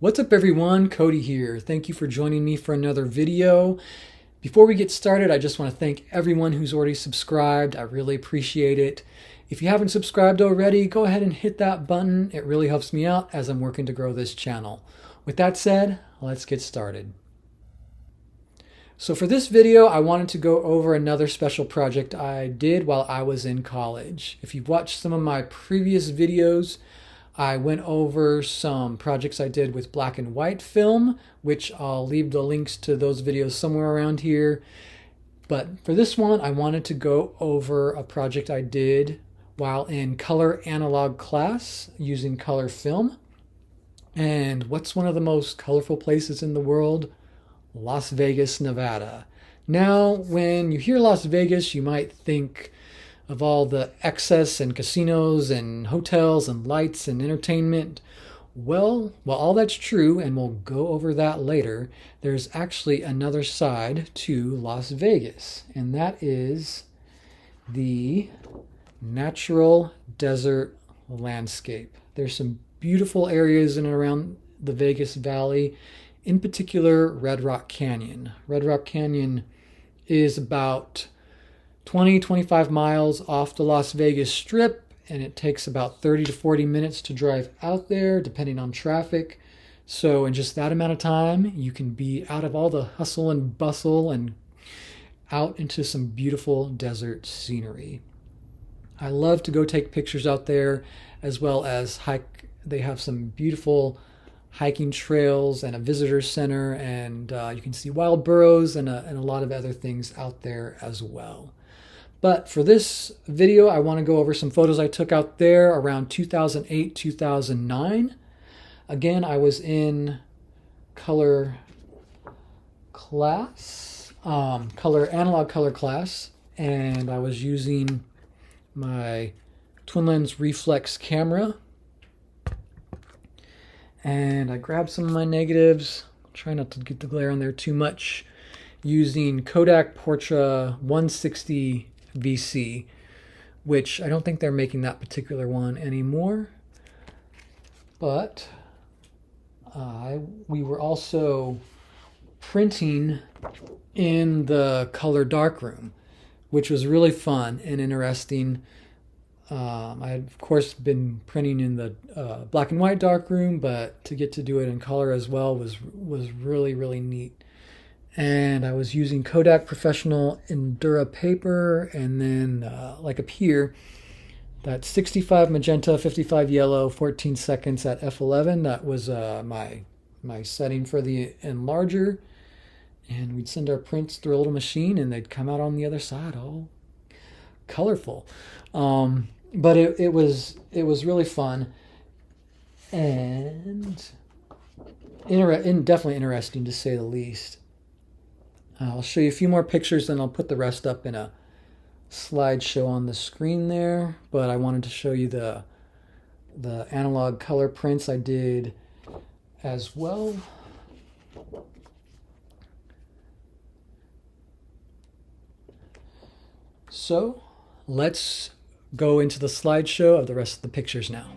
What's up everyone, Cody here. Thank you for joining me for another video. Before we get started, I just want to thank everyone who's already subscribed. I really appreciate it. If you haven't subscribed already, go ahead and hit that button. It really helps me out as I'm working to grow this channel. With that said, let's get started. So for this video, I wanted to go over another special project I did while I was in college. If you've watched some of my previous videos, I went over some projects I did with black and white film, which I'll leave the links to those videos somewhere around here. But for this one, I wanted to go over a project I did while in color analog class using color film. And what's one of the most colorful places in the world? Las Vegas, Nevada. Now, when you hear Las Vegas, you might think of all the excess and casinos and hotels and lights and entertainment. Well, while all that's true, and we'll go over that later, there's actually another side to Las Vegas, and that is the natural desert landscape. There's some beautiful areas in and around the Vegas Valley, in particular Red Rock Canyon. Red Rock Canyon is about 20-25 miles off the Las Vegas Strip, and it takes about 30 to 40 minutes to drive out there depending on traffic. So in just that amount of time, you can be out of all the hustle and bustle and out into some beautiful desert scenery. I love to go take pictures out there, as well as hike. They have some beautiful hiking trails and a visitor center, and you can see wild burros and a lot of other things out there as well. But for this video, I want to go over some photos I took out there around 2008, 2009. Again, I was in color class, analog color class, and I was using my twin lens reflex camera. And I grabbed some of my negatives, try not to get the glare on there too much, using Kodak Portra 160 VC, which I don't think they're making that particular one anymore. But we were also printing in the color darkroom, which was really fun and interesting. I had, of course, been printing in the black and white darkroom, but to get to do it in color as well was really, really neat. And I was using Kodak Professional Endura paper, and then like up here, that 65 magenta, 55 yellow, 14 seconds at f11. That was my setting for the enlarger. And we'd send our prints through a little machine, and they'd come out on the other side all colorful. But it was really fun and definitely interesting, to say the least. I'll show you a few more pictures, and I'll put the rest up in a slideshow on the screen there. But I wanted to show you the analog color prints I did as well. So let's go into the slideshow of the rest of the pictures now.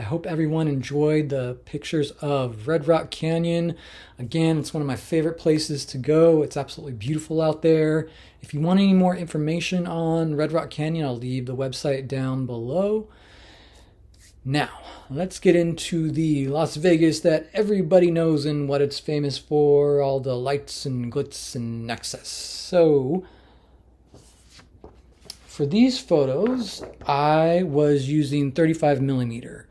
hope everyone enjoyed the pictures of Red Rock Canyon. Again, it's one of my favorite places to go. It's absolutely beautiful out there. If you want any more information on Red Rock Canyon, I'll leave the website down below. Now, let's get into the Las Vegas that everybody knows and what it's famous for, all the lights and glitz and excess. So, for these photos, I was using 35 millimeter.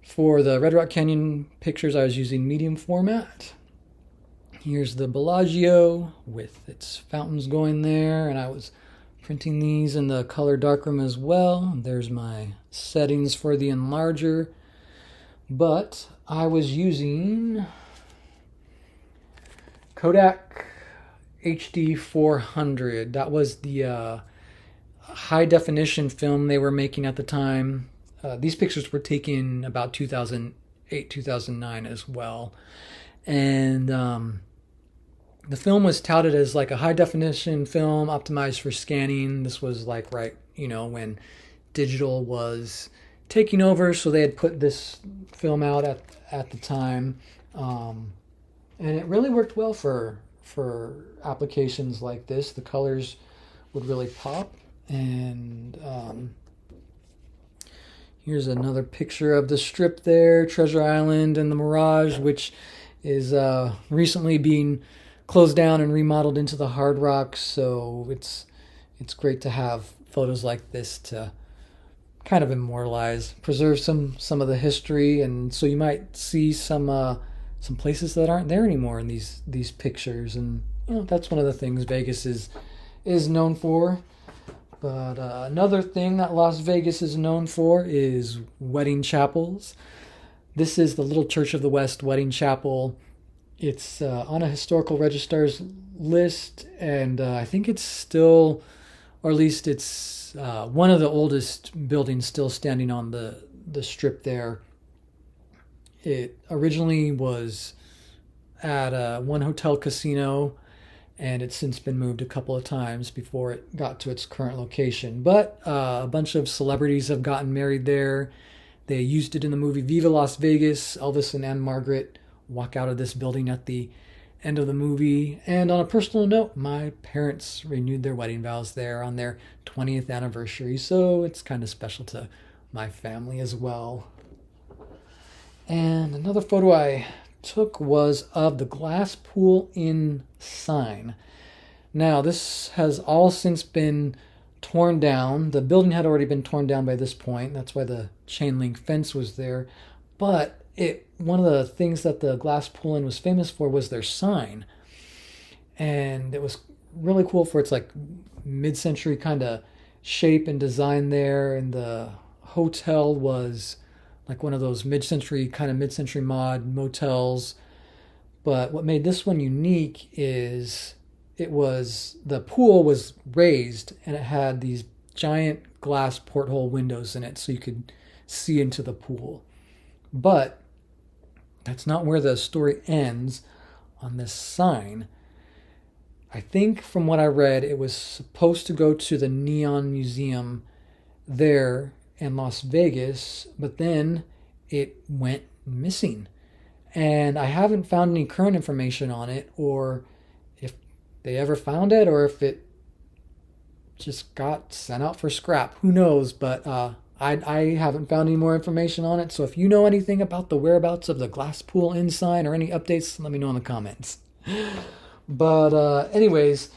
For the Red Rock Canyon pictures, I was using medium format. Here's the Bellagio with its fountains going there, and I was printing these in the color darkroom as well. There's my settings for the enlarger. But I was using Kodak HD 400. That was the high definition film they were making at the time. These pictures were taken about 2008, 2009 as well. And the film was touted as like a high definition film optimized for scanning. This was like when digital was taking over, so they had put this film out at the time. And it really worked well for applications like this. The colors would really pop. And here's another picture of the Strip there, Treasure Island and the Mirage, which is recently being closed down and remodeled into the Hard Rock. So it's great to have photos like this to kind of immortalize, preserve some of the history, and so you might see some places that aren't there anymore in these pictures. And that's one of the things Vegas is known for. But another thing that Las Vegas is known for is wedding chapels. This is the Little Church of the West Wedding Chapel. It's on a historical register's list, and I think it's still, or at least it's one of the oldest buildings still standing on the Strip there. It originally was at one hotel casino, and it's since been moved a couple of times before it got to its current location. But a bunch of celebrities have gotten married there. They used it in the movie Viva Las Vegas. Elvis and Anne Margaret walk out of this building at the end of the movie. And on a personal note, my parents renewed their wedding vows there on their 20th anniversary, so it's kind of special to my family as well. And another photo I took was of the glass pool in sign. Now, this has all since been torn down. The building had already been torn down by this point. That's why the chain link fence was there. But one of the things that the glass pool inn was famous for was their sign. And it was really cool for its like mid-century kind of shape and design there. And the hotel was like one of those mid-century mod motels. But what made this one unique is the pool was raised, and it had these giant glass porthole windows in it so you could see into the pool. But that's not where the story ends on this sign. I think from what I read, it was supposed to go to the Neon Museum there in Las Vegas, but then it went missing. And I haven't found any current information on it, or if they ever found it, or if it just got sent out for scrap. Who knows? But I haven't found any more information on it. So if you know anything about the whereabouts of the glass pool inn sign or any updates, let me know in the comments. But anyways,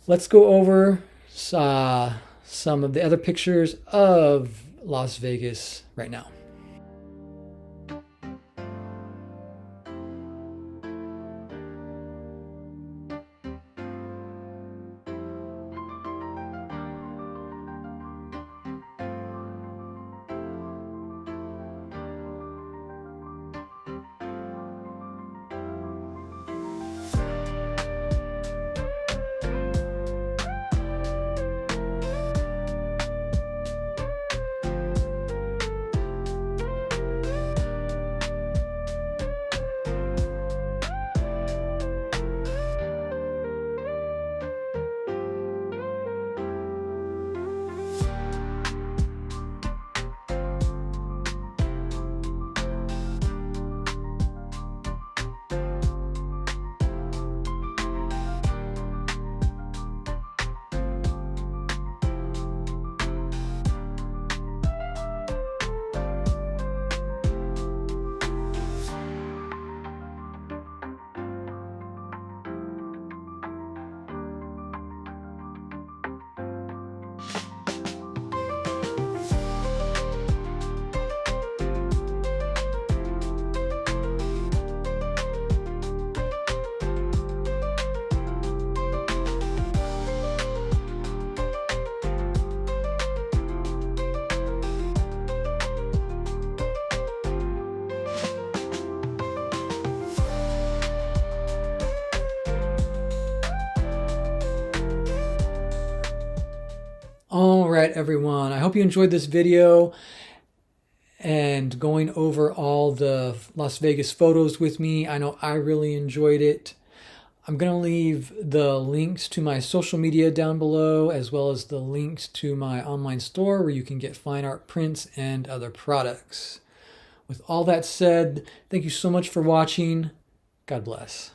let's go over some of the other pictures of Las Vegas right now. right, everyone. I hope you enjoyed this video and going over all the Las Vegas photos with me. I know I really enjoyed it. I'm going to leave the links to my social media down below, as well as the links to my online store where you can get fine art prints and other products. With all that said, thank you so much for watching. God bless.